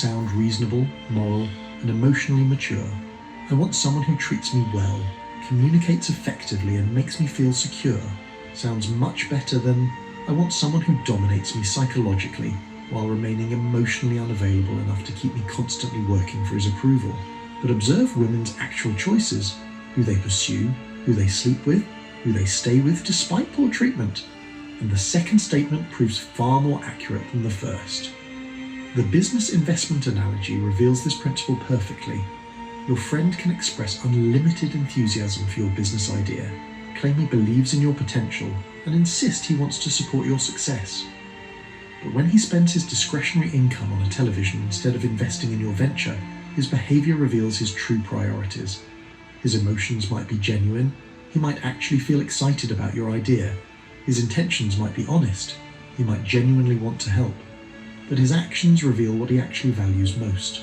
sound reasonable, moral, and emotionally mature. I want someone who treats me well, communicates effectively, and makes me feel secure. Sounds much better than, I want someone who dominates me psychologically while remaining emotionally unavailable enough to keep me constantly working for his approval. But observe women's actual choices, who they pursue, who they sleep with, who they stay with despite poor treatment. And the second statement proves far more accurate than the first. The business investment analogy reveals this principle perfectly. Your friend can express unlimited enthusiasm for your business idea, claim he believes in your potential, and insist he wants to support your success. But when he spends his discretionary income on a television instead of investing in your venture, his behavior reveals his true priorities. His emotions might be genuine, he might actually feel excited about your idea, his intentions might be honest, he might genuinely want to help. But his actions reveal what he actually values most.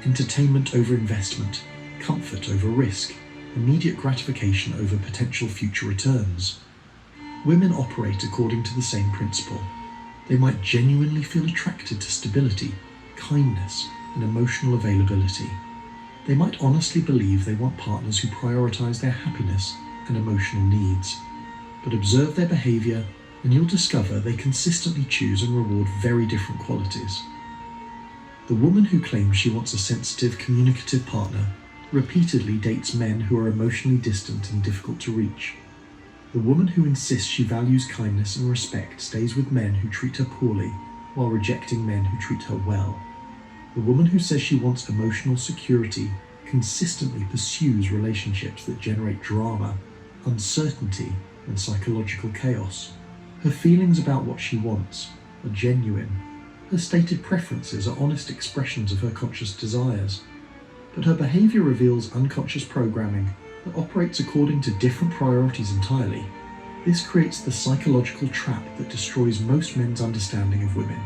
Entertainment over investment, comfort over risk, immediate gratification over potential future returns. Women operate according to the same principle. They might genuinely feel attracted to stability, kindness, and emotional availability. They might honestly believe they want partners who prioritize their happiness and emotional needs. But observe their behavior, and you'll discover they consistently choose and reward very different qualities. The woman who claims she wants a sensitive, communicative partner repeatedly dates men who are emotionally distant and difficult to reach. The woman who insists she values kindness and respect stays with men who treat her poorly while rejecting men who treat her well. The woman who says she wants emotional security consistently pursues relationships that generate drama, uncertainty, and psychological chaos. Her feelings about what she wants are genuine. Her stated preferences are honest expressions of her conscious desires. But her behavior reveals unconscious programming that operates according to different priorities entirely. This creates the psychological trap that destroys most men's understanding of women.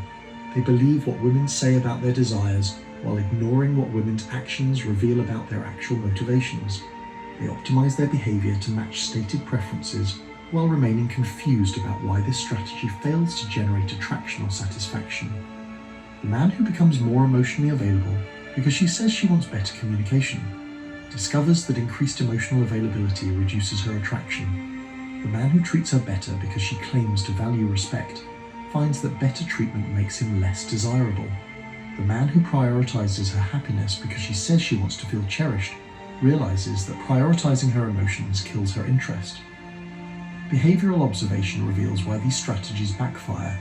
They believe what women say about their desires while ignoring what women's actions reveal about their actual motivations. They optimize their behavior to match stated preferences while remaining confused about why this strategy fails to generate attraction or satisfaction. The man who becomes more emotionally available because she says she wants better communication discovers that increased emotional availability reduces her attraction. The man who treats her better because she claims to value respect finds that better treatment makes him less desirable. The man who prioritizes her happiness because she says she wants to feel cherished realizes that prioritizing her emotions kills her interest. Behavioral observation reveals why these strategies backfire.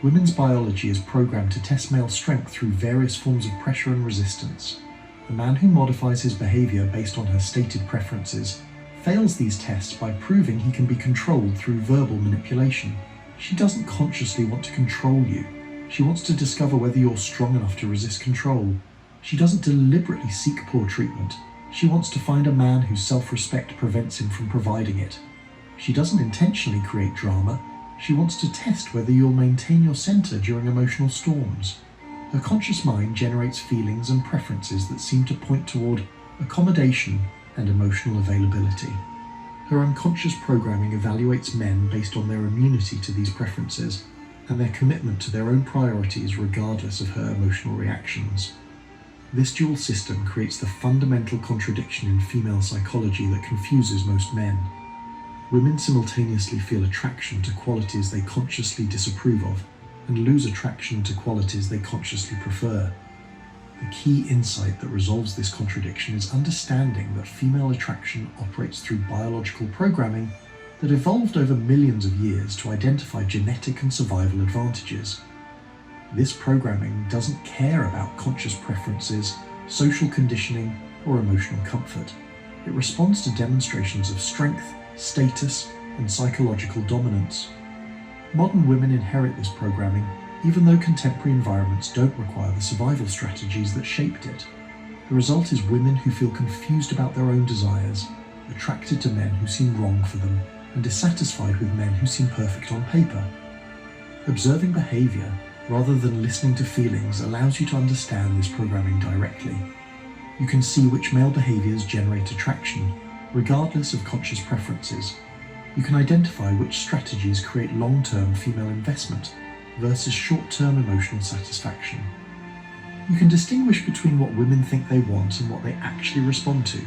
Women's biology is programmed to test male strength through various forms of pressure and resistance. The man who modifies his behavior based on her stated preferences fails these tests by proving he can be controlled through verbal manipulation. She doesn't consciously want to control you. She wants to discover whether you're strong enough to resist control. She doesn't deliberately seek poor treatment. She wants to find a man whose self-respect prevents him from providing it. She doesn't intentionally create drama. She wants to test whether you'll maintain your center during emotional storms. Her conscious mind generates feelings and preferences that seem to point toward accommodation and emotional availability. Her unconscious programming evaluates men based on their immunity to these preferences and their commitment to their own priorities regardless of her emotional reactions. This dual system creates the fundamental contradiction in female psychology that confuses most men. Women simultaneously feel attraction to qualities they consciously disapprove of and lose attraction to qualities they consciously prefer. The key insight that resolves this contradiction is understanding that female attraction operates through biological programming that evolved over millions of years to identify genetic and survival advantages. This programming doesn't care about conscious preferences, social conditioning, or emotional comfort. It responds to demonstrations of strength, status, and psychological dominance. Modern women inherit this programming, even though contemporary environments don't require the survival strategies that shaped it. The result is women who feel confused about their own desires, attracted to men who seem wrong for them, and dissatisfied with men who seem perfect on paper. Observing behavior, rather than listening to feelings, allows you to understand this programming directly. You can see which male behaviors generate attraction, regardless of conscious preferences. You can identify which strategies create long-term female investment versus short-term emotional satisfaction. You can distinguish between what women think they want and what they actually respond to.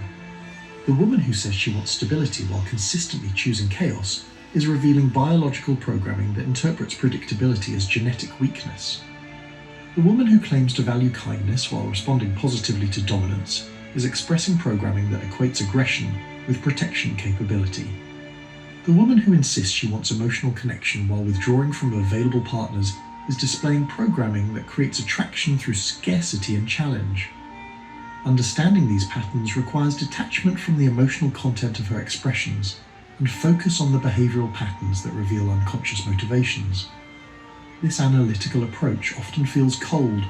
The woman who says she wants stability while consistently choosing chaos is revealing biological programming that interprets predictability as genetic weakness. The woman who claims to value kindness while responding positively to dominance is expressing programming that equates aggression with protection capability. The woman who insists she wants emotional connection while withdrawing from available partners is displaying programming that creates attraction through scarcity and challenge. Understanding these patterns requires detachment from the emotional content of her expressions and focus on the behavioral patterns that reveal unconscious motivations. This analytical approach often feels cold